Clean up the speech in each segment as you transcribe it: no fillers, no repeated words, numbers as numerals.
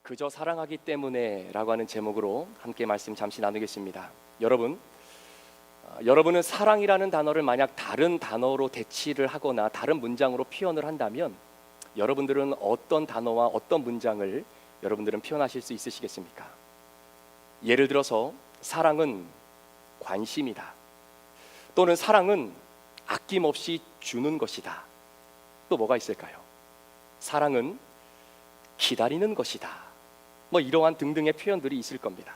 그저 사랑하기 때문에 라고 하는 제목으로 함께 말씀 잠시 나누겠습니다. 여러분은 사랑이라는 단어를 만약 다른 단어로 대치를 하거나 다른 문장으로 표현을 한다면 여러분들은 어떤 단어와 어떤 문장을 여러분들은 표현하실 수 있으시겠습니까? 예를 들어서 사랑은 관심이다, 또는 사랑은 아낌없이 주는 것이다. 또 뭐가 있을까요? 사랑은 기다리는 것이다. 이러한 등등의 표현들이 있을 겁니다.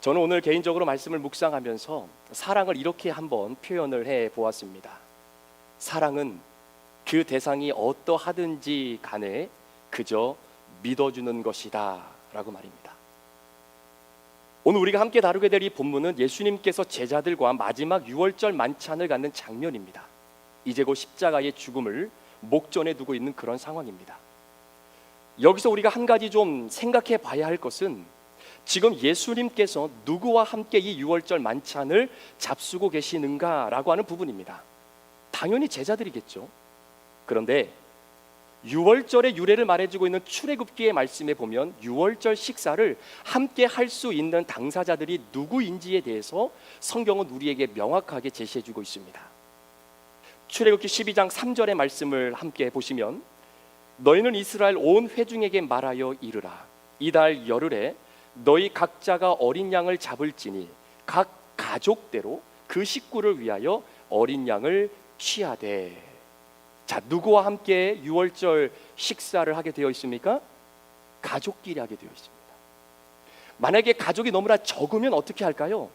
저는 오늘 개인적으로 말씀을 묵상하면서 사랑을 이렇게 한번 표현을 해 보았습니다. 사랑은 그 대상이 어떠하든지 간에 그저 믿어주는 것이다 라고 말입니다. 오늘 우리가 함께 다루게 될 이 본문은 예수님께서 제자들과 마지막 유월절 만찬을 갖는 장면입니다. 이제 곧 십자가의 죽음을 목전에 두고 있는 그런 상황입니다. 여기서 우리가 한 가지 좀 생각해 봐야 할 것은 지금 예수님께서 누구와 함께 이 유월절 만찬을 잡수고 계시는가라고 하는 부분입니다. 당연히 제자들이겠죠. 그런데 유월절의 유래를 말해주고 있는 출애굽기의 말씀에 보면 유월절 식사를 함께 할 수 있는 당사자들이 누구인지에 대해서 성경은 우리에게 명확하게 제시해주고 있습니다. 출애굽기 12장 3절의 말씀을 함께 보시면, 너희는 이스라엘 온 회중에게 말하여 이르라. 이달 열흘에 너희 각자가 어린 양을 잡을지니 각 가족대로 그 식구를 위하여 어린 양을 취하되. 자, 누구와 함께 유월절 식사를 하게 되어 있습니까? 가족끼리 하게 되어 있습니다. 만약에 가족이 너무나 적으면 어떻게 할까요?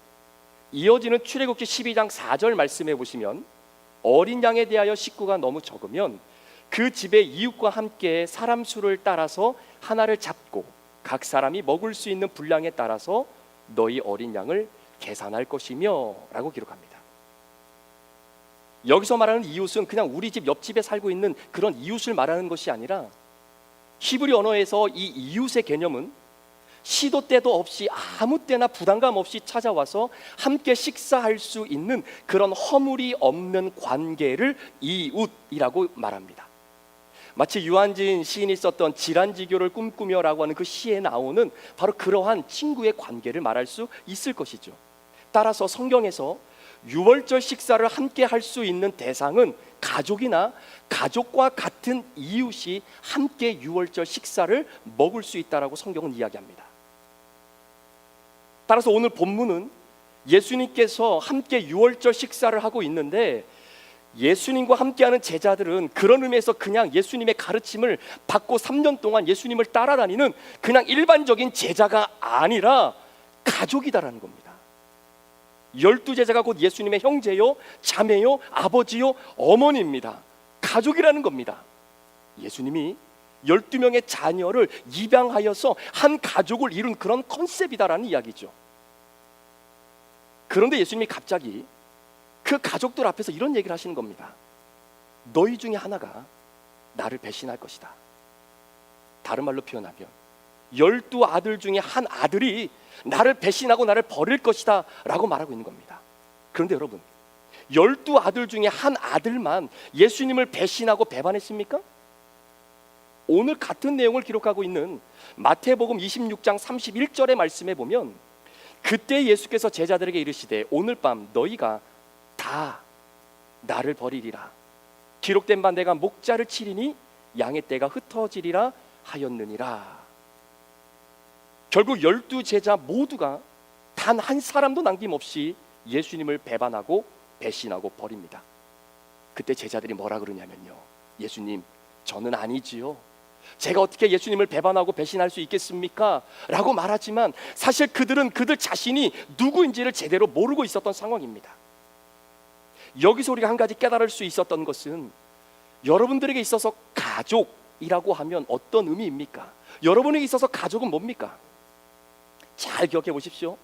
이어지는 출애굽기 12장 4절 말씀해 보시면, 어린 양에 대하여 식구가 너무 적으면 그 집의 이웃과 함께 사람 수를 따라서 하나를 잡고 각 사람이 먹을 수 있는 분량에 따라서 너희 어린 양을 계산할 것이며 라고 기록합니다. 여기서 말하는 이웃은 그냥 우리 집 옆집에 살고 있는 그런 이웃을 말하는 것이 아니라, 히브리 언어에서 이 이웃의 개념은 시도 때도 없이 아무 때나 부담감 없이 찾아와서 함께 식사할 수 있는 그런 허물이 없는 관계를 이웃이라고 말합니다. 마치 유한진 시인이 썼던 질환지교를 꿈꾸며라고 하는 그 시에 나오는 바로 그러한 친구의 관계를 말할 수 있을 것이죠. 따라서 성경에서 유월절 식사를 함께 할 수 있는 대상은 가족이나 가족과 같은 이웃이 함께 유월절 식사를 먹을 수 있다라고 성경은 이야기합니다. 따라서 오늘 본문은 예수님께서 함께 유월절 식사를 하고 있는데, 예수님과 함께하는 제자들은 그런 의미에서 그냥 예수님의 가르침을 받고 3년 동안 예수님을 따라다니는 그냥 일반적인 제자가 아니라 가족이다라는 겁니다. 12제자가 곧 예수님의 형제요, 자매요, 아버지요, 어머니입니다. 가족이라는 겁니다. 예수님이 12명의 자녀를 입양하여서 한 가족을 이룬 그런 컨셉이다라는 이야기죠. 그런데 예수님이 갑자기 그 가족들 앞에서 이런 얘기를 하시는 겁니다. 너희 중에 하나가 나를 배신할 것이다. 다른 말로 표현하면 12아들 중에 한 아들이 나를 배신하고 나를 버릴 것이다 라고 말하고 있는 겁니다. 그런데 여러분, 12아들 중에 한 아들만 예수님을 배신하고 배반했습니까? 오늘 같은 내용을 기록하고 있는 마태복음 26장 31절의 말씀에 보면, 그때 예수께서 제자들에게 이르시되 오늘 밤 너희가 다 나를 버리리라. 기록된 바 내가 목자를 치리니 양의 떼가 흩어지리라 하였느니라. 결국 12제자 모두가 단 한 사람도 남김없이 예수님을 배반하고 배신하고 버립니다. 그때 제자들이 뭐라 그러냐면요, 예수님, 저는 아니지요. 제가 어떻게 예수님을 배반하고 배신할 수 있겠습니까? 라고 말하지만 사실 그들은 그들 자신이 누구인지를 제대로 모르고 있었던 상황입니다. 여기서 우리가 한 가지 깨달을 수 있었던 것은, 여러분들에게 있어서 가족이라고 하면 어떤 의미입니까? 여러분에게 있어서 가족은 뭡니까? 잘 기억해 보십시오.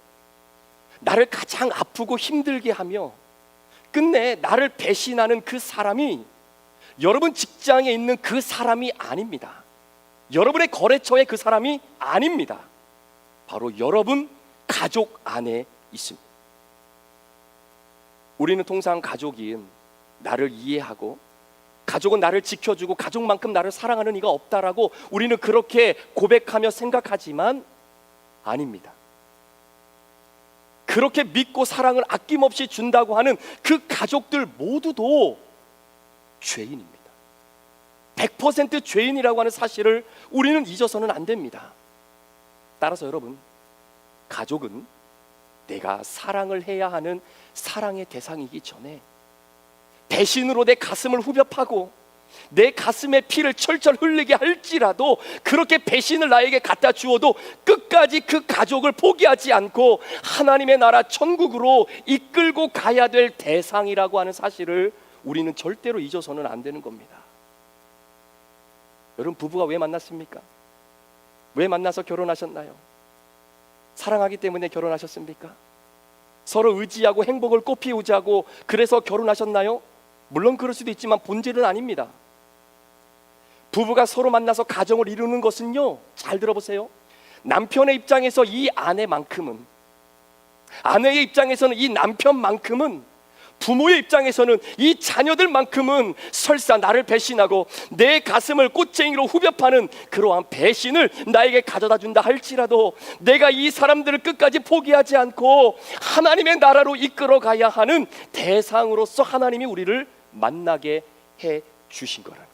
나를 가장 아프고 힘들게 하며 끝내 나를 배신하는 그 사람이 여러분 직장에 있는 그 사람이 아닙니다. 여러분의 거래처의 그 사람이 아닙니다. 바로 여러분 가족 안에 있습니다. 우리는 통상 가족인 나를 이해하고 가족은 나를 지켜주고 가족만큼 나를 사랑하는 이가 없다라고 우리는 그렇게 고백하며 생각하지만 아닙니다. 그렇게 믿고 사랑을 아낌없이 준다고 하는 그 가족들 모두도 죄인입니다. 100% 죄인이라고 하는 사실을 우리는 잊어서는 안 됩니다. 따라서 여러분, 가족은 내가 사랑을 해야 하는 사랑의 대상이기 전에 배신으로 내 가슴을 후벼 파고 내 가슴에 피를 철철 흘리게 할지라도 그렇게 배신을 나에게 갖다 주어도 끝까지 그 가족을 포기하지 않고 하나님의 나라 천국으로 이끌고 가야 될 대상이라고 하는 사실을 우리는 절대로 잊어서는 안 되는 겁니다. 여러분, 부부가 왜 만났습니까? 왜 만나서 결혼하셨나요? 사랑하기 때문에 결혼하셨습니까? 서로 의지하고 행복을 꽃피우자고 그래서 결혼하셨나요? 물론 그럴 수도 있지만 본질은 아닙니다. 부부가 서로 만나서 가정을 이루는 것은요, 잘 들어보세요. 남편의 입장에서 이 아내만큼은, 아내의 입장에서는 이 남편만큼은, 부모의 입장에서는 이 자녀들만큼은 설사 나를 배신하고 내 가슴을 꽃쟁이로 후벼 파는 그러한 배신을 나에게 가져다 준다 할지라도 내가 이 사람들을 끝까지 포기하지 않고 하나님의 나라로 이끌어 가야 하는 대상으로서 하나님이 우리를 만나게 해 주신 거라는 거예요.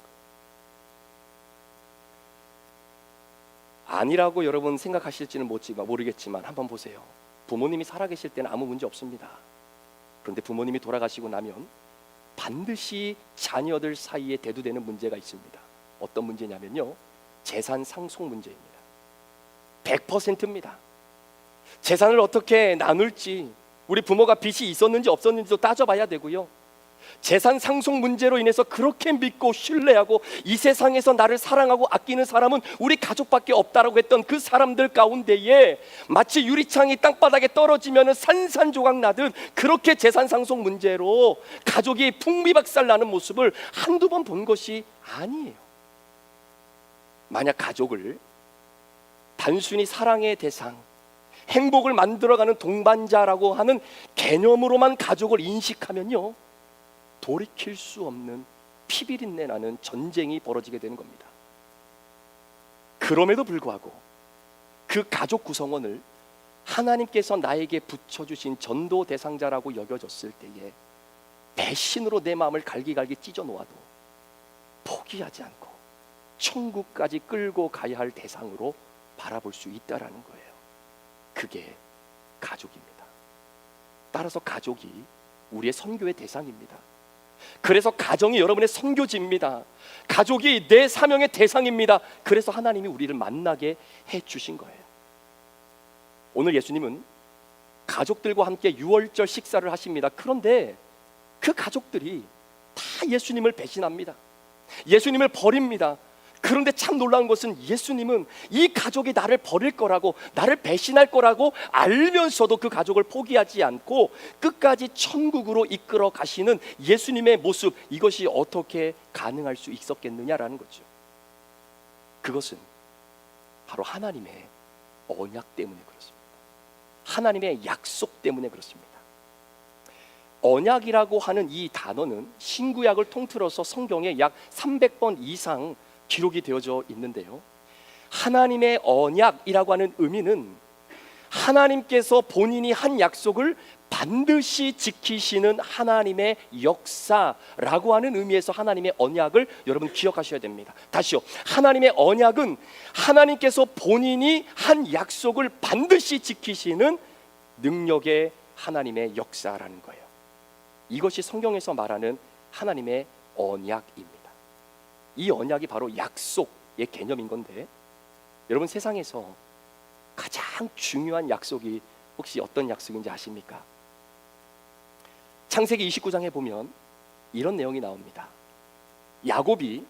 아니라고 여러분 생각하실지는 모르겠지만 한번 보세요. 부모님이 살아계실 때는 아무 문제 없습니다. 그런데 부모님이 돌아가시고 나면 반드시 자녀들 사이에 대두되는 문제가 있습니다. 어떤 문제냐면요, 재산 상속 문제입니다. 100%입니다. 재산을 어떻게 나눌지, 우리 부모가 빚이 있었는지 없었는지도 따져봐야 되고요, 재산 상속 문제로 인해서 그렇게 믿고 신뢰하고 이 세상에서 나를 사랑하고 아끼는 사람은 우리 가족밖에 없다라고 했던 그 사람들 가운데에 마치 유리창이 땅바닥에 떨어지면 산산조각 나듯 그렇게 재산 상속 문제로 가족이 풍비박살나는 모습을 한두 번 본 것이 아니에요. 만약 가족을 단순히 사랑의 대상, 행복을 만들어가는 동반자라고 하는 개념으로만 가족을 인식하면요, 돌이킬 수 없는 피비린내 나는 전쟁이 벌어지게 되는 겁니다. 그럼에도 불구하고 그 가족 구성원을 하나님께서 나에게 붙여주신 전도 대상자라고 여겨졌을 때에 배신으로 내 마음을 갈기갈기 찢어 놓아도 포기하지 않고 천국까지 끌고 가야 할 대상으로 바라볼 수 있다라는 거예요. 그게 가족입니다. 따라서 가족이 우리의 선교의 대상입니다. 그래서 가정이 여러분의 선교지입니다. 가족이 내 사명의 대상입니다. 그래서 하나님이 우리를 만나게 해주신 거예요. 오늘 예수님은 가족들과 함께 유월절 식사를 하십니다. 그런데 그 가족들이 다 예수님을 배신합니다. 예수님을 버립니다. 그런데 참 놀라운 것은 예수님은 이 가족이 나를 버릴 거라고, 나를 배신할 거라고 알면서도 그 가족을 포기하지 않고 끝까지 천국으로 이끌어 가시는 예수님의 모습, 이것이 어떻게 가능할 수 있었겠느냐라는 거죠. 그것은 바로 하나님의 언약 때문에 그렇습니다. 하나님의 약속 때문에 그렇습니다. 언약이라고 하는 이 단어는 신구약을 통틀어서 성경에 약 300번 이상 기록이 되어져 있는데요, 하나님의 언약이라고 하는 의미는 하나님께서 본인이 한 약속을 반드시 지키시는 하나님의 역사라고 하는 의미에서 하나님의 언약을 여러분 기억하셔야 됩니다. 다시요, 하나님의 언약은 하나님께서 본인이 한 약속을 반드시 지키시는 능력의 하나님의 역사라는 거예요. 이것이 성경에서 말하는 하나님의 언약입니다. 이 언약이 바로 약속의 개념인 건데, 여러분 세상에서 가장 중요한 약속이 혹시 어떤 약속인지 아십니까? 창세기 29장에 보면 이런 내용이 나옵니다. 야곱이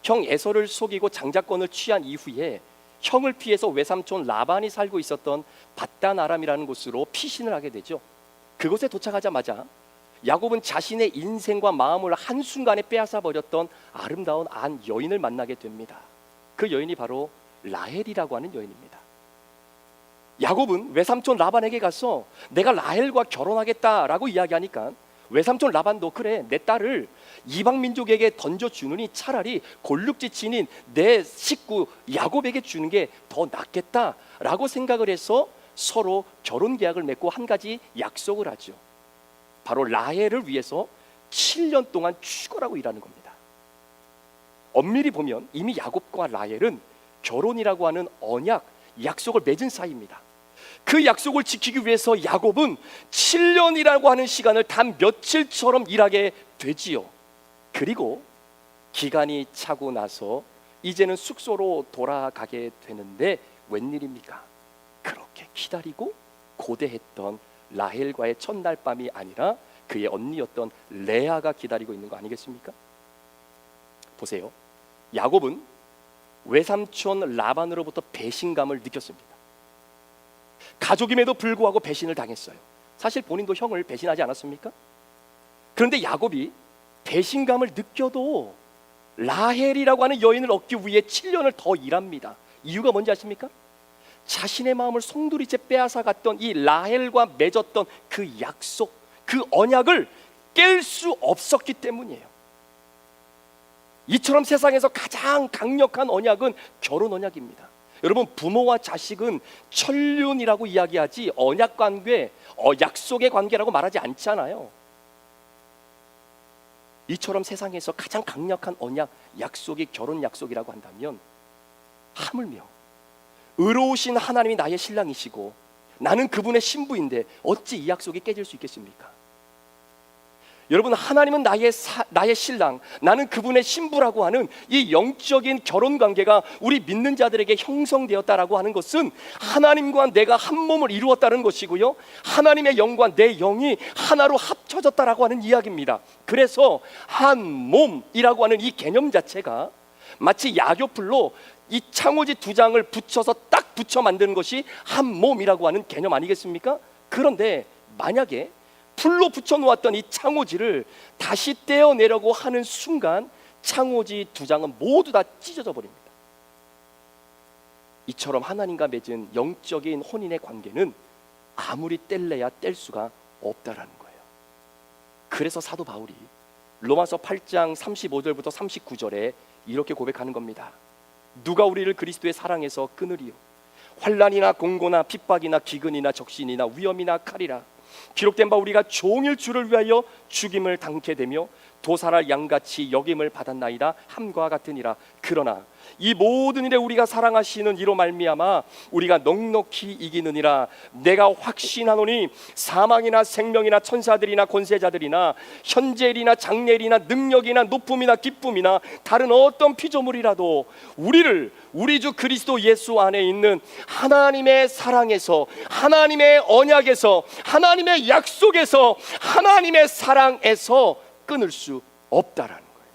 형 에서를 속이고 장자권을 취한 이후에 형을 피해서 외삼촌 라반이 살고 있었던 밧단 아람이라는 곳으로 피신을 하게 되죠. 그곳에 도착하자마자 야곱은 자신의 인생과 마음을 한순간에 빼앗아 버렸던 아름다운 한 여인을 만나게 됩니다. 그 여인이 바로 라헬이라고 하는 여인입니다. 야곱은 외삼촌 라반에게 가서 내가 라헬과 결혼하겠다라고 이야기하니까 외삼촌 라반도 그래 내 딸을 이방 민족에게 던져주느니 차라리 골육지친인 내 식구 야곱에게 주는 게 더 낫겠다라고 생각을 해서 서로 결혼 계약을 맺고 한 가지 약속을 하죠. 바로 라헬을 위해서 7년 동안 죽어라고 일하는 겁니다. 엄밀히 보면 이미 야곱과 라헬은 결혼이라고 하는 언약, 약속을 맺은 사이입니다. 그 약속을 지키기 위해서 야곱은 7년이라고 하는 시간을 단 며칠처럼 일하게 되지요. 그리고 기간이 차고 나서 이제는 숙소로 돌아가게 되는데 웬일입니까? 그렇게 기다리고 고대했던 라헬과의 첫날 밤이 아니라 그의 언니였던 레아가 기다리고 있는 거 아니겠습니까? 보세요. 야곱은 외삼촌 라반으로부터 배신감을 느꼈습니다. 가족임에도 불구하고 배신을 당했어요. 사실 본인도 형을 배신하지 않았습니까? 그런데 야곱이 배신감을 느껴도 라헬이라고 하는 여인을 얻기 위해 7년을 더 일합니다. 이유가 뭔지 아십니까? 자신의 마음을 송두리째 빼앗아 갔던 이 라헬과 맺었던 그 약속, 그 언약을 깰 수 없었기 때문이에요. 이처럼 세상에서 가장 강력한 언약은 결혼 언약입니다. 여러분, 부모와 자식은 천륜이라고 이야기하지 언약 관계, 약속의 관계라고 말하지 않잖아요. 이처럼 세상에서 가장 강력한 언약, 약속이 결혼 약속이라고 한다면 하물며 의로우신 하나님이 나의 신랑이시고 나는 그분의 신부인데 어찌 이 약속이 깨질 수 있겠습니까? 여러분, 하나님은 나의 신랑, 나는 그분의 신부라고 하는 이 영적인 결혼 관계가 우리 믿는 자들에게 형성되었다라고 하는 것은 하나님과 내가 한 몸을 이루었다는 것이고요, 하나님의 영과 내 영이 하나로 합쳐졌다라고 하는 이야기입니다. 그래서 한 몸이라고 하는 이 개념 자체가 마치 야교풀로 이 창호지 두 장을 붙여서 딱 붙여 만드는 것이 한 몸이라고 하는 개념 아니겠습니까? 그런데 만약에 풀로 붙여놓았던 이 창호지를 다시 떼어내려고 하는 순간 창호지 두 장은 모두 다 찢어져 버립니다. 이처럼 하나님과 맺은 영적인 혼인의 관계는 아무리 뗄래야 뗄 수가 없다라는 거예요. 그래서 사도 바울이 로마서 8장 35절부터 39절에 이렇게 고백하는 겁니다. 누가 우리를 그리스도의 사랑에서 끊으리요? 환난이나 공고나 핍박이나 기근이나 적신이나 위험이나 칼이라. 기록된 바 우리가 종일 주를 위하여 죽임을 당케 되며 도살할 양같이 여김을 받았나이다 함과 같으니라. 그러나 이 모든 일에 우리가 사랑하시는 이로 말미암아 우리가 넉넉히 이기느니라. 내가 확신하노니 사망이나 생명이나 천사들이나 권세자들이나 현재일이나 장래일이나 능력이나 높음이나 기쁨이나 다른 어떤 피조물이라도 우리를 우리 주 그리스도 예수 안에 있는 하나님의 사랑에서, 하나님의 언약에서, 하나님의 약속에서, 하나님의 사랑에서 끊을 수 없다라는 거예요.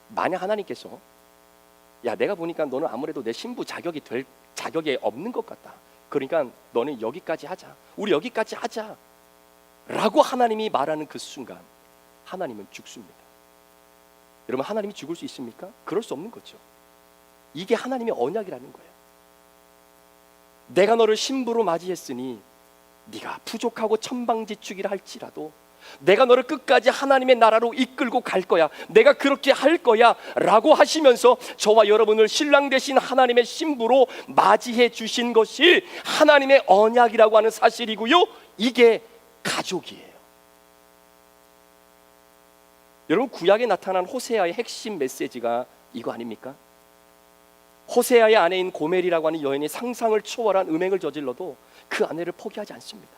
만약 하나님께서 야, 내가 보니까 너는 아무래도 내 신부 자격이 될 자격이 없는 것 같다, 그러니까 너는 여기까지 하자, 우리 여기까지 하자 라고 하나님이 말하는 그 순간 하나님은 죽습니다. 여러분, 하나님이 죽을 수 있습니까? 그럴 수 없는 거죠. 이게 하나님의 언약이라는 거예요. 내가 너를 신부로 맞이했으니 네가 부족하고 천방지축이라 할지라도 내가 너를 끝까지 하나님의 나라로 이끌고 갈 거야, 내가 그렇게 할 거야 라고 하시면서 저와 여러분을 신랑 되신 하나님의 신부로 맞이해 주신 것이 하나님의 언약이라고 하는 사실이고요, 이게 가족이에요. 여러분, 구약에 나타난 호세아의 핵심 메시지가 이거 아닙니까? 호세아의 아내인 고멜이라고 하는 여인이 상상을 초월한 음행을 저질러도 그 아내를 포기하지 않습니다.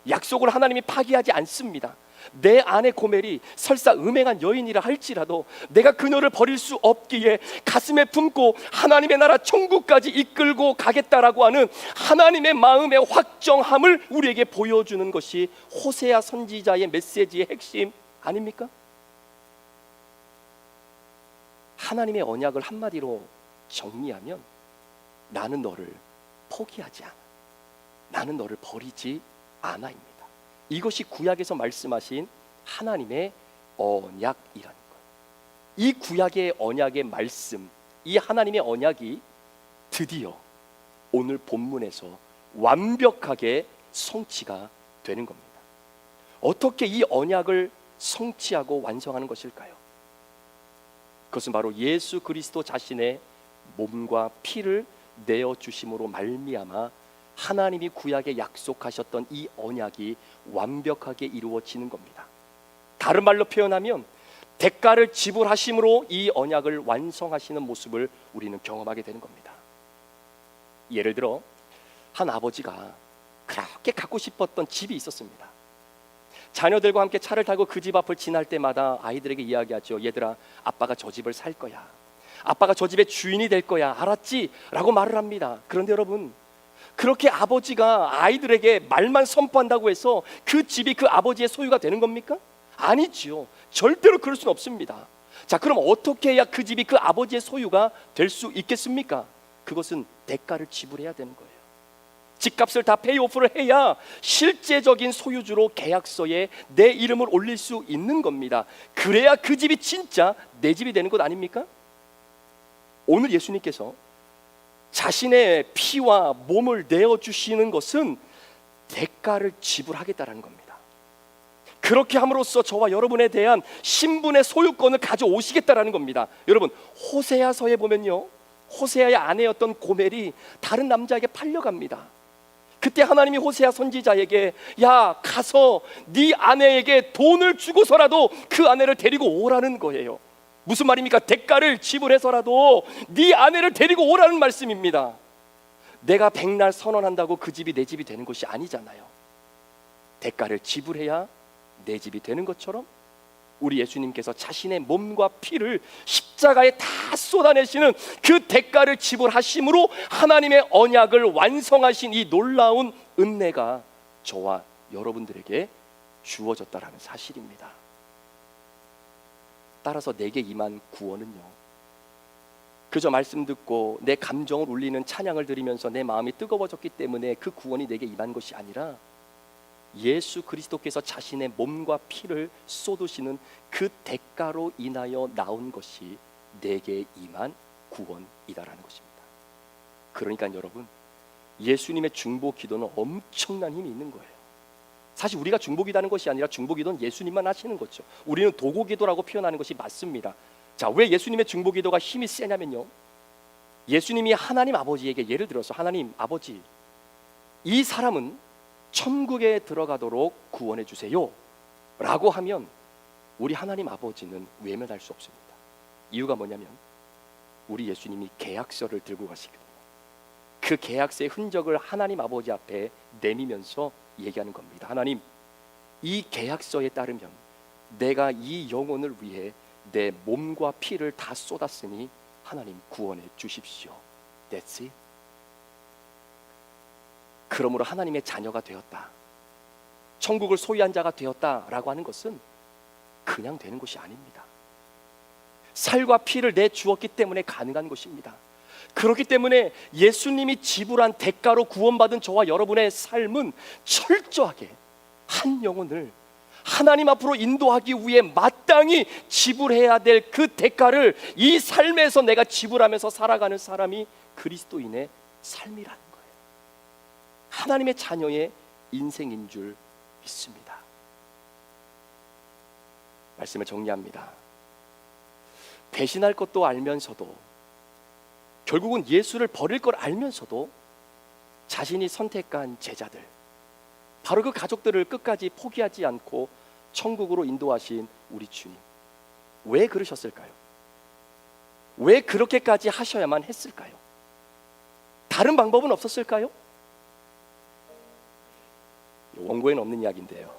약속을 하나님이 파기하지 않습니다. 내 아내 고멜이 설사 음행한 여인이라 할지라도 내가 그녀를 버릴 수 없기에 가슴에 품고 하나님의 나라 천국까지 이끌고 가겠다라고 하는 하나님의 마음의 확정함을 우리에게 보여주는 것이 호세아 선지자의 메시지의 핵심 아닙니까? 하나님의 언약을 한마디로 정리하면 나는 너를 포기하지 않아, 나는 너를 버리지 않아입니다. 이것이 구약에서 말씀하신 하나님의 언약이라는 거예요. 이 구약의 언약의 말씀, 이 하나님의 언약이 드디어 오늘 본문에서 완벽하게 성취가 되는 겁니다. 어떻게 이 언약을 성취하고 완성하는 것일까요? 그것은 바로 예수 그리스도 자신의 몸과 피를 내어 주심으로 말미암아 하나님이 구약에 약속하셨던 이 언약이 완벽하게 이루어지는 겁니다. 다른 말로 표현하면 대가를 지불하심으로 이 언약을 완성하시는 모습을 우리는 경험하게 되는 겁니다. 예를 들어 한 아버지가 그렇게 갖고 싶었던 집이 있었습니다. 자녀들과 함께 차를 타고 그 집 앞을 지날 때마다 아이들에게 이야기하죠. 얘들아, 아빠가 저 집을 살 거야. 아빠가 저 집의 주인이 될 거야. 알았지? 라고 말을 합니다. 그런데 여러분, 그렇게 아버지가 아이들에게 말만 선포한다고 해서 그 집이 그 아버지의 소유가 되는 겁니까? 아니지요. 절대로 그럴 수는 없습니다. 자, 그럼 어떻게 해야 그 집이 그 아버지의 소유가 될 수 있겠습니까? 그것은 대가를 지불해야 되는 거예요. 집값을 다 페이오프를 해야 실제적인 소유주로 계약서에 내 이름을 올릴 수 있는 겁니다. 그래야 그 집이 진짜 내 집이 되는 것 아닙니까? 오늘 예수님께서 자신의 피와 몸을 내어주시는 것은 대가를 지불하겠다라는 겁니다. 그렇게 함으로써 저와 여러분에 대한 신분의 소유권을 가져오시겠다라는 겁니다. 여러분, 호세아서에 보면요, 호세아의 아내였던 고멜이 다른 남자에게 팔려갑니다. 그때 하나님이 호세아 선지자에게 야, 가서 네 아내에게 돈을 주고서라도 그 아내를 데리고 오라는 거예요. 무슨 말입니까? 대가를 지불해서라도 네 아내를 데리고 오라는 말씀입니다. 내가 백날 선언한다고 그 집이 내 집이 되는 것이 아니잖아요. 대가를 지불해야 내 집이 되는 것처럼 우리 예수님께서 자신의 몸과 피를 십자가에 다 쏟아내시는 그 대가를 지불하심으로 하나님의 언약을 완성하신 이 놀라운 은혜가 저와 여러분들에게 주어졌다라는 사실입니다. 따라서 내게 임한 구원은요, 그저 말씀 듣고 내 감정을 울리는 찬양을 드리면서 내 마음이 뜨거워졌기 때문에 그 구원이 내게 임한 것이 아니라 예수 그리스도께서 자신의 몸과 피를 쏟으시는 그 대가로 인하여 나온 것이 내게 임한 구원이다라는 것입니다. 그러니까 여러분, 예수님의 중보 기도는 엄청난 힘이 있는 거예요. 사실 우리가 중보기도하는 것이 아니라 중보기도는 예수님만 하시는 거죠. 우리는 도구기도라고 표현하는 것이 맞습니다. 자, 왜 예수님의 중보기도가 힘이 세냐면요, 예수님이 하나님 아버지에게 예를 들어서 하나님 아버지, 이 사람은 천국에 들어가도록 구원해 주세요 라고 하면 우리 하나님 아버지는 외면할 수 없습니다. 이유가 뭐냐면 우리 예수님이 계약서를 들고 가시거든요. 그 계약서의 흔적을 하나님 아버지 앞에 내미면서 얘기하는 겁니다. 하나님, 이 계약서에 따르면 내가 이 영혼을 위해 내 몸과 피를 다 쏟았으니 하나님 구원해 주십시오. That's it. 그러므로 하나님의 자녀가 되었다, 천국을 소유한 자가 되었다라고 하는 것은 그냥 되는 것이 아닙니다. 살과 피를 내주었기 때문에 가능한 것입니다. 그렇기 때문에 예수님이 지불한 대가로 구원받은 저와 여러분의 삶은 철저하게 한 영혼을 하나님 앞으로 인도하기 위해 마땅히 지불해야 될 그 대가를 이 삶에서 내가 지불하면서 살아가는 사람이 그리스도인의 삶이라는 거예요. 하나님의 자녀의 인생인 줄 믿습니다. 말씀을 정리합니다. 배신할 것도 알면서도, 결국은 예수를 버릴 걸 알면서도 자신이 선택한 제자들, 바로 그 가족들을 끝까지 포기하지 않고 천국으로 인도하신 우리 주님, 왜 그러셨을까요? 왜 그렇게까지 하셔야만 했을까요? 다른 방법은 없었을까요? 원고에는 없는 이야기인데요,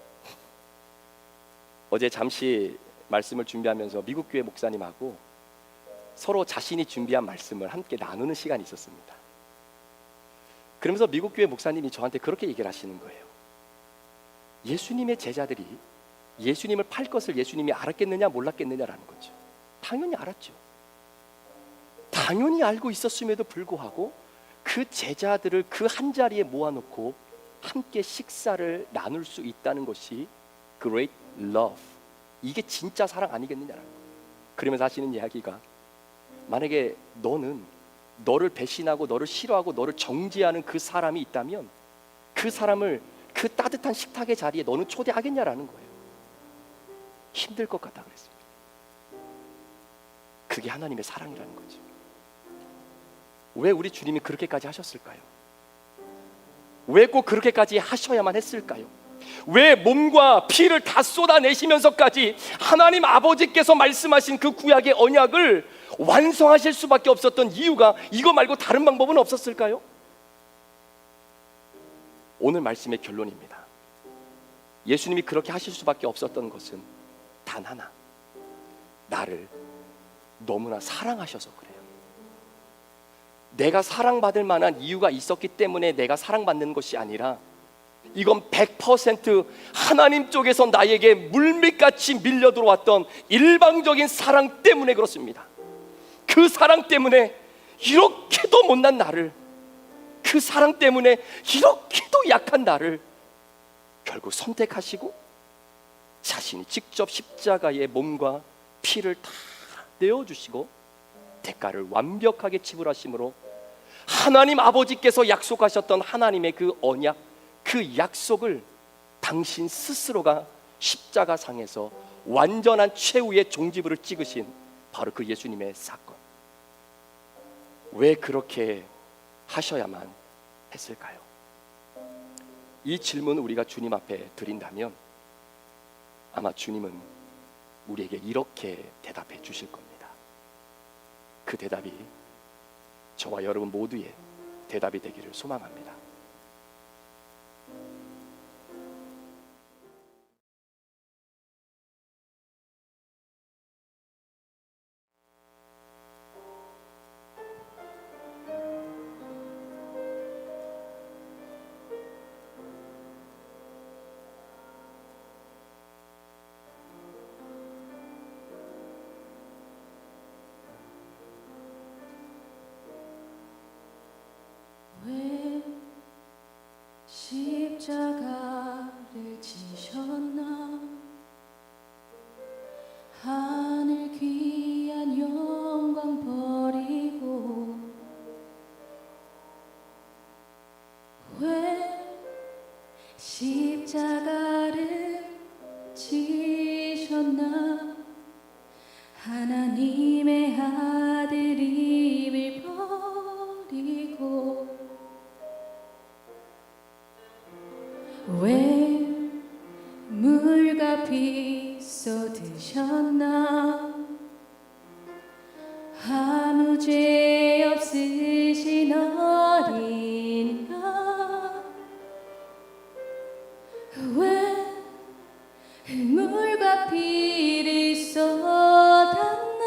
어제 잠시 말씀을 준비하면서 미국 교회 목사님하고 서로 자신이 준비한 말씀을 함께 나누는 시간이 있었습니다. 그러면서 미국 교회 목사님이 저한테 그렇게 얘기를 하시는 거예요. 예수님의 제자들이 예수님을 팔 것을 예수님이 알았겠느냐 몰랐겠느냐라는 거죠. 당연히 알았죠. 당연히 알고 있었음에도 불구하고 그 제자들을 그 한 자리에 모아놓고 함께 식사를 나눌 수 있다는 것이 Great Love, 이게 진짜 사랑 아니겠느냐라는 거예요. 그러면서 하시는 이야기가, 만약에 너는 너를 배신하고 너를 싫어하고 너를 정죄하는 그 사람이 있다면 그 사람을 그 따뜻한 식탁의 자리에 너는 초대하겠냐라는 거예요. 힘들 것 같다 그랬습니다. 그게 하나님의 사랑이라는 거죠. 왜 우리 주님이 그렇게까지 하셨을까요? 왜 꼭 그렇게까지 하셔야만 했을까요? 왜 몸과 피를 다 쏟아내시면서까지 하나님 아버지께서 말씀하신 그 구약의 언약을 완성하실 수밖에 없었던 이유가 이거 말고 다른 방법은 없었을까요? 오늘 말씀의 결론입니다. 예수님이 그렇게 하실 수밖에 없었던 것은 단 하나, 나를 너무나 사랑하셔서 그래요. 내가 사랑받을 만한 이유가 있었기 때문에 내가 사랑받는 것이 아니라 이건 100% 하나님 쪽에서 나에게 물밀같이 밀려 들어왔던 일방적인 사랑 때문에 그렇습니다. 그 사랑 때문에 이렇게도 못난 나를, 그 사랑 때문에 이렇게도 약한 나를 결국 선택하시고 자신이 직접 십자가의 몸과 피를 다 내어주시고 대가를 완벽하게 지불하심으로 하나님 아버지께서 약속하셨던 하나님의 그 언약, 그 약속을 당신 스스로가 십자가상에서 완전한 최후의 종지부를 찍으신 바로 그 예수님의 사건. 왜 그렇게 하셔야만 했을까요? 이 질문을 우리가 주님 앞에 드린다면 아마 주님은 우리에게 이렇게 대답해 주실 겁니다. 그 대답이 저와 여러분 모두의 대답이 되기를 소망합니다. 왜 십자가를 지셨나 하늘 귀한 영광 버리고 왜 십자가를 지셨나 하나님의 아들임을 버리고 왜 물과 피 쏟으셨나 아무 죄 없으신 어린 양 왜 물과 피를 쏟았나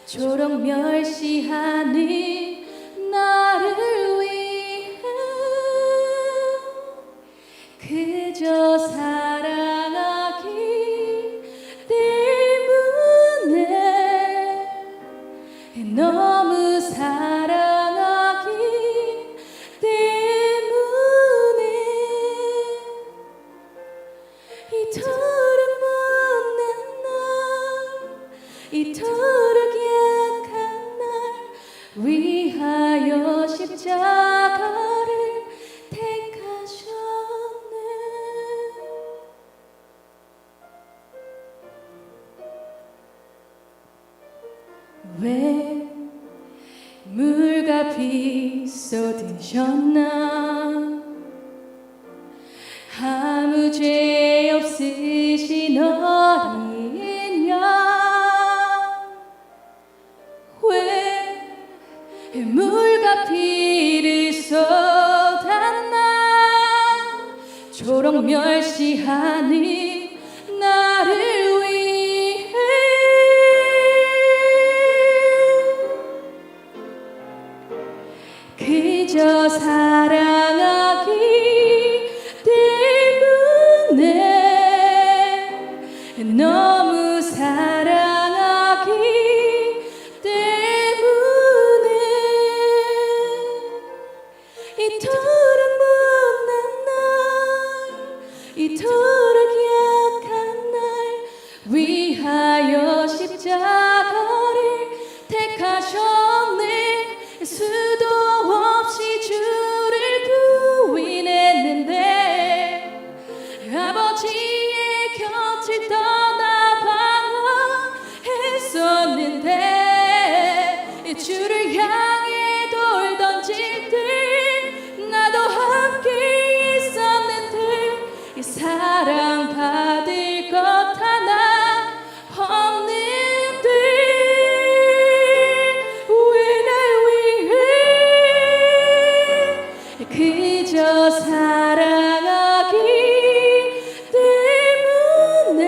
초록 멸시하는 나를 위해 그저 사랑하기 때문에 너무 사랑하기 때문에 이토록 못난 날 이토록 약한 날 위하여 십자가를 택하셨네. 왜 물과 피 쏟으셨나 아무 죄 없으신 어린 양 왜 물과 피를 쏟았나 초록 멸시하는 나를 위해 그저 사랑하기 때문에 너무 사랑하기 때문에 이토록 못난 날 이토록 약한 날 위하여 십자가를 택하셨네 수도 없이 주를 향해 돌 던질 때 나도 함께 있었는데 이 사랑 받을 것 하나 없는데 왜 날 위해 그저 사랑하기 때문에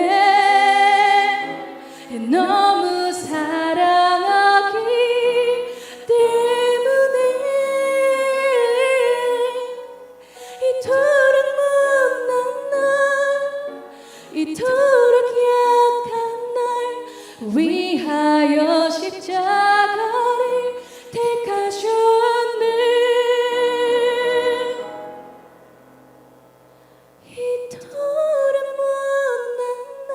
너무 사랑하기 때문에 이토록 못난 날 이토록 약한 날 위하여 십자가를 택하셨네. 이토록 못난 날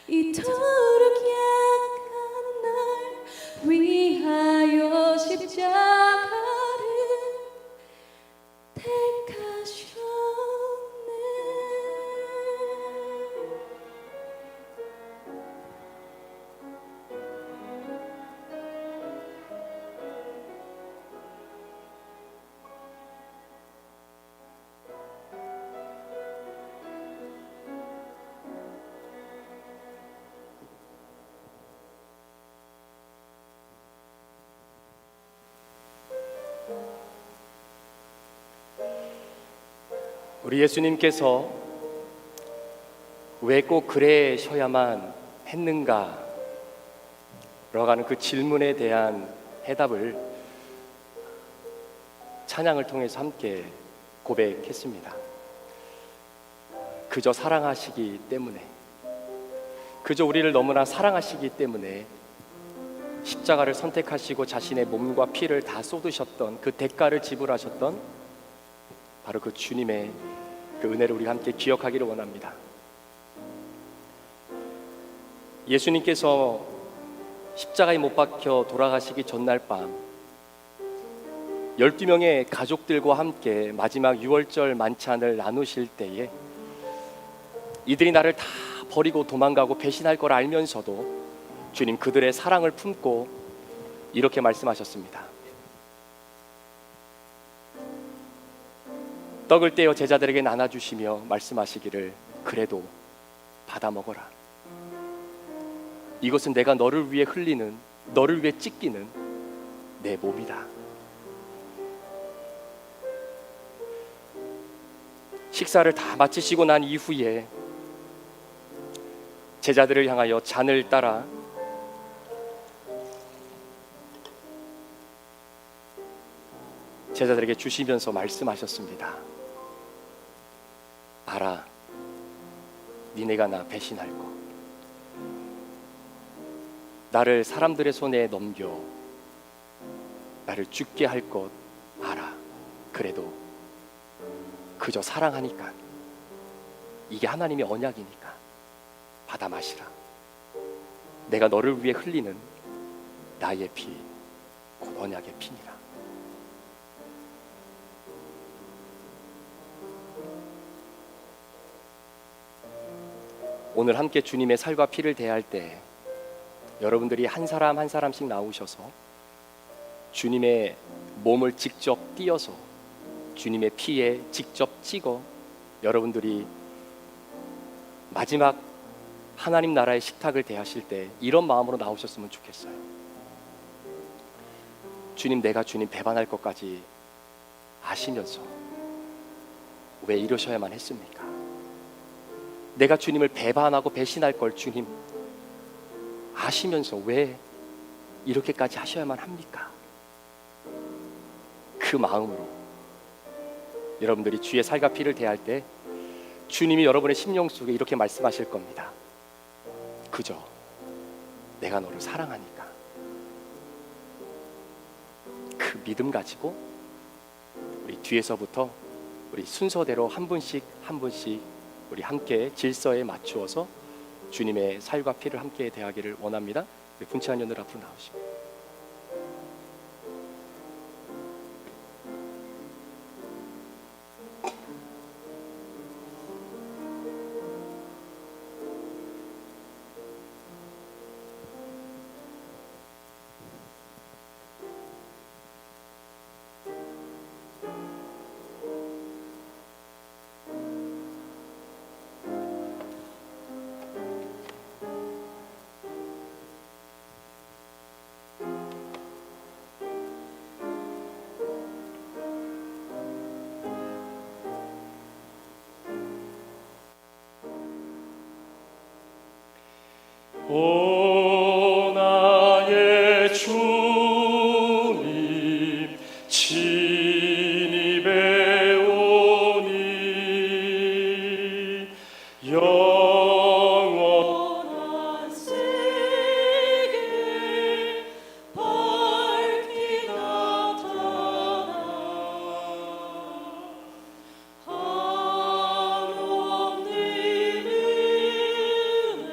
이토록 약한 날 위하여 십자가를 택하셨네. 우리 예수님께서 왜 꼭 그래셔야만 했는가? 라고 하는 그 질문에 대한 해답을 찬양을 통해서 함께 고백했습니다. 그저 사랑하시기 때문에, 그저 우리를 너무나 사랑하시기 때문에 십자가를 선택하시고 자신의 몸과 피를 다 쏟으셨던, 그 대가를 지불하셨던 바로 그 주님의 그 은혜를 우리가 함께 기억하기를 원합니다. 예수님께서 십자가에 못 박혀 돌아가시기 전날 밤 12명의 가족들과 함께 마지막 유월절 만찬을 나누실 때에 이들이 나를 다 버리고 도망가고 배신할 걸 알면서도 주님 그들의 사랑을 품고 이렇게 말씀하셨습니다. 떡을 떼어 제자들에게 나눠주시며 말씀하시기를 그래도 받아 먹어라. 이것은 내가 너를 위해 흘리는, 너를 위해 찢기는 내 몸이다. 식사를 다 마치시고 난 이후에 제자들을 향하여 잔을 따라 제자들에게 주시면서 말씀하셨습니다. 알아, 니네가 나 배신할 것, 나를 사람들의 손에 넘겨 나를 죽게 할 것 알아. 그래도 그저 사랑하니까, 이게 하나님의 언약이니까 받아 마시라. 내가 너를 위해 흘리는 나의 피, 곧 언약의 피니라. 오늘 함께 주님의 살과 피를 대할 때 여러분들이 한 사람 한 사람씩 나오셔서 주님의 몸을 직접 띄어서 주님의 피에 직접 찍어 여러분들이 마지막 하나님 나라의 식탁을 대하실 때 이런 마음으로 나오셨으면 좋겠어요. 주님, 내가 주님 배반할 것까지 아시면서 왜 이러셔야만 했습니까? 내가 주님을 배반하고 배신할 걸 주님 아시면서 왜 이렇게까지 하셔야만 합니까? 그 마음으로 여러분들이 주의 살과 피를 대할 때 주님이 여러분의 심령 속에 이렇게 말씀하실 겁니다. 그저 내가 너를 사랑하니까. 그 믿음 가지고 우리 뒤에서부터 우리 순서대로 한 분씩 한 분씩 우리 함께 질서에 맞추어서 주님의 살과 피를 함께 대하기를 원합니다. 우리 분치한 연들 앞으로 나오시고. 오 나의 주님 진입해 오니 영원한 세계 밝히 나타나 한없는 은혜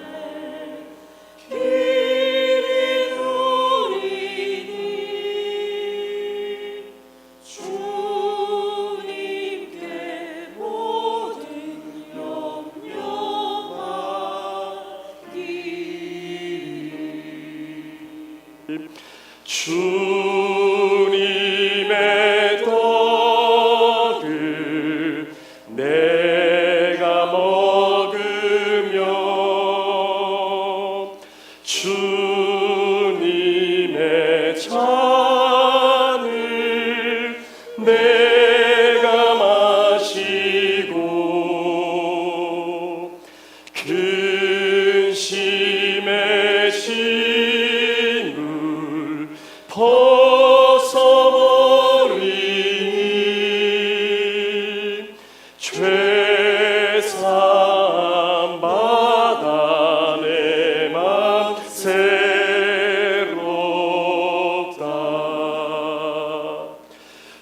길이 누리니 주님께 모든 염려하리 주님의 떡을 내가 먹으며 주님의 잔을 내가 마시고 근심의 짐을 벗어버리니 죄사함 받아 내 맘 새롭다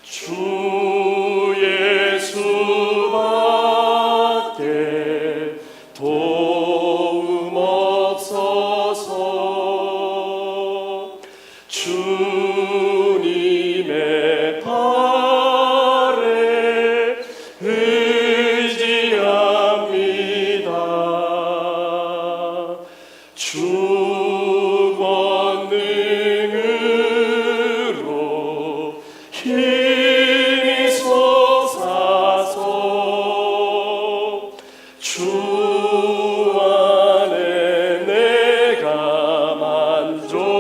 주 예수밖에 도움 없어서 주님의 팔에 의지합니다 주 권능으로 힘이 솟아서 주 안에 내가 만족합니다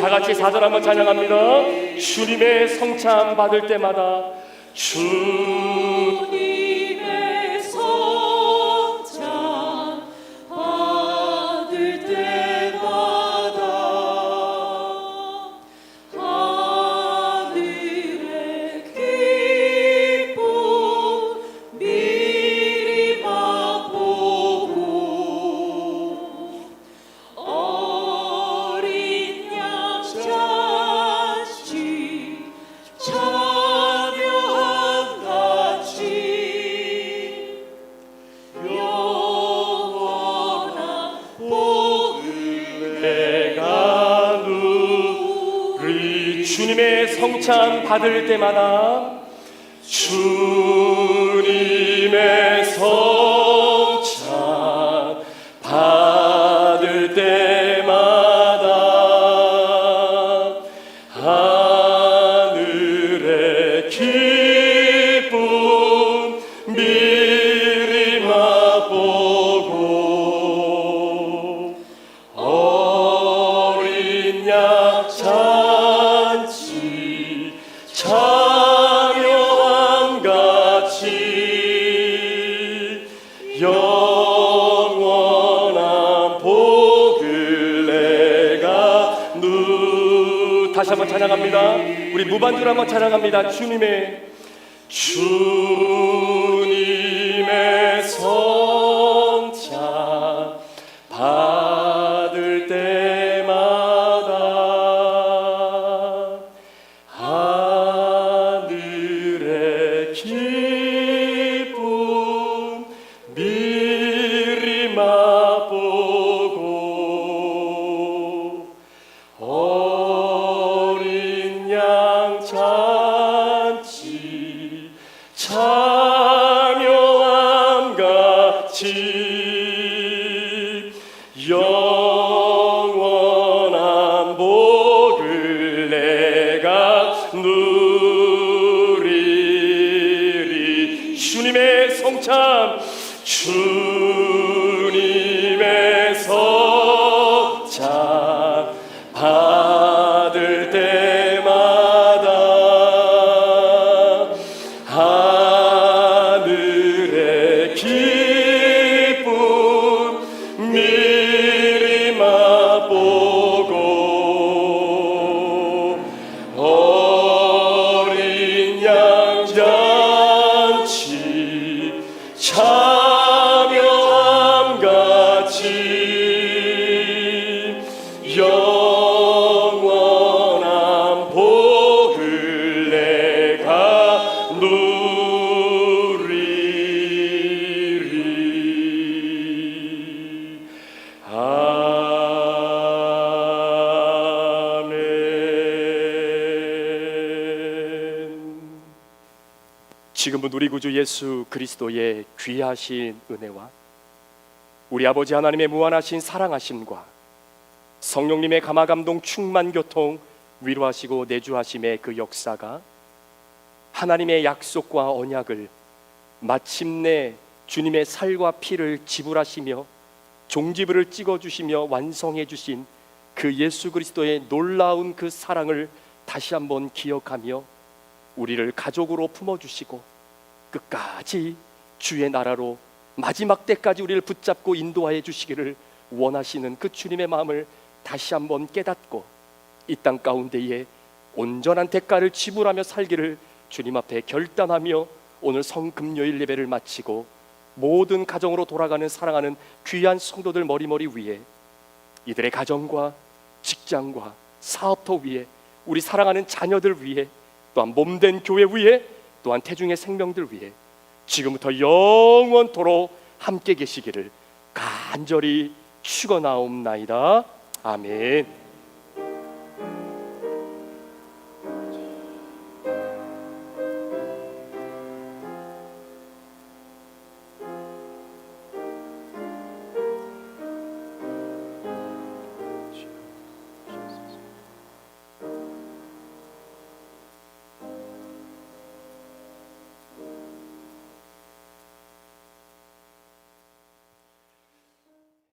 다 같이 4절 한번 찬양합니다. 주님의 성찬 받을 때마다 주님의 성찬 받을 때마다 하늘의 기쁨 미리 맛보고 어린 양 잔치 참여한 같이 영원한 복을 내가 누리. 주님의 성찬 받을 때마다 주님의 성찬 받을 때마다 하늘의 기쁨 미리 맛보고 어린 양 잔치 참여한 같이 영원한 복을 내가 다시 한번 찬양합니다. 우리 무반주로 한번 찬양합니다. 주님의 성찬 받을 때마다 하늘의 기쁨 미리 맛보고 어린 양 잔치 참여한 같이 영원한 복을 내가 누리리. 주님의 성찬 주님의 성찬 받을 때마다 하늘의 기쁨 미리 맛보고 어린 양 잔치 참여한 같이 영원한 복을 내가 누리리. 아멘. 지금은 우리 구주 예수 그리스도의 귀하신 은혜와 우리 아버지 하나님의 무한하신 사랑하심과 성령님의 감화감동 충만교통 위로하시고 내주하심의 그 역사가 하나님의 약속과 언약을 마침내 주님의 살과 피를 지불하시며 종지부를 찍어주시며 완성해 주신 그 예수 그리스도의 놀라운 그 사랑을 다시 한번 기억하며 우리를 가족으로 품어주시고 끝까지 주의 나라로 마지막 때까지 우리를 붙잡고 인도하여 주시기를 원하시는 그 주님의 마음을 다시 한번 깨닫고 이 땅 가운데에 온전한 대가를 지불하며 살기를 주님 앞에 결단하며 오늘 성금요일 예배를 마치고 모든 가정으로 돌아가는 사랑하는 귀한 성도들 머리머리 위에 이들의 가정과 직장과 사업터 위에 우리 사랑하는 자녀들 위에 또한 몸된 교회 위에 또한 태중의 생명들 위에 지금부터 영원토록 함께 계시기를 간절히 축원하옵나이다. 아멘.